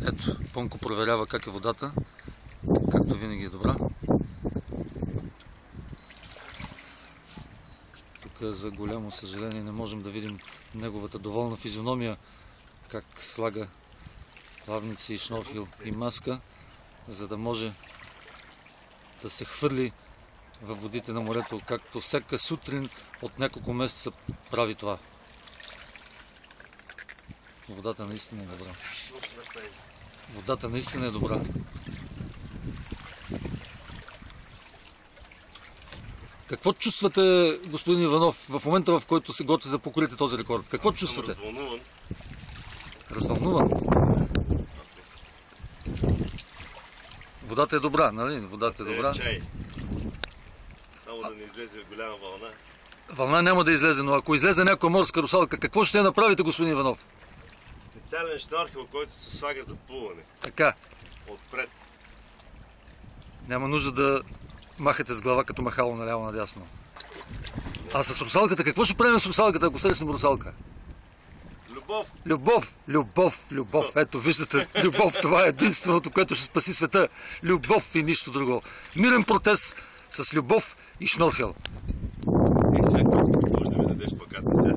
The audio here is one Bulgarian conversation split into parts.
Ето, Пънко проверява как е водата, както винаги е добра. Тук за голямо съжаление не можем да видим неговата доволна физиономия, как слага плавници и шнорхел и маска, за да може да се хвърли във водите на морето, както всяка сутрин от няколко месеца прави това. Водата наистина е добра. Водата наистина е добра. Какво чувствате, господин Иванов, в момента, в който се готвите да покорите този рекорд? Какво чувствате? Развълнуван. Развълнуван? Водата е добра, нали? Водата е добра. Чай. Само да не излезе голяма вълна. Вълна няма да излезе, но ако излезе някоя морска русалка, какво ще направите, господин Иванов? Специален шнорхел, който се слага за плуване. Така. Отпред. Няма нужда да махате с глава като махало наляво-надясно. А с русалката, какво ще правим с русалката, ако срещнем русалка? Любов. Любов, любов, любов. Ето, виждате, любов, това е единственото, което ще спаси света. Любов и нищо друго. Мирен протест с любов и шнорхел. Сега може да ми дадеш паката сега.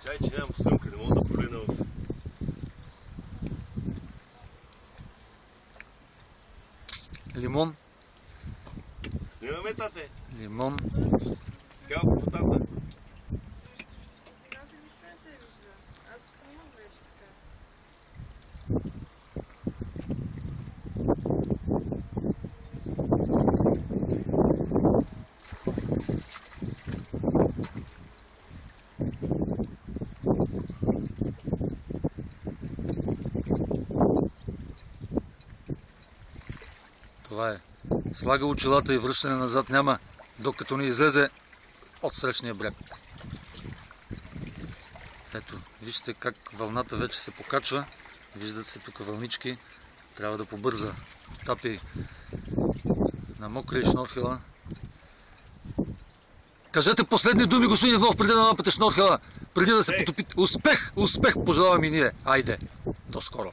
Чай, че нямам стръмка, не мога да пролина в... Лимон. Снимаме, тате. Лимон. Калко потата. Това е. Слага очилата и връщане назад няма, докато не излезе от срещния бряг. Ето, вижте как вълната вече се покачва. Виждат се тук вълнички. Трябва да побърза. Тапи на мокрия шнорхела. Кажете последни думи, господин Иванов, преди да напъте шнорхела, преди да се потопите. Успех! Успех пожелаваме и ние. Айде, до скоро!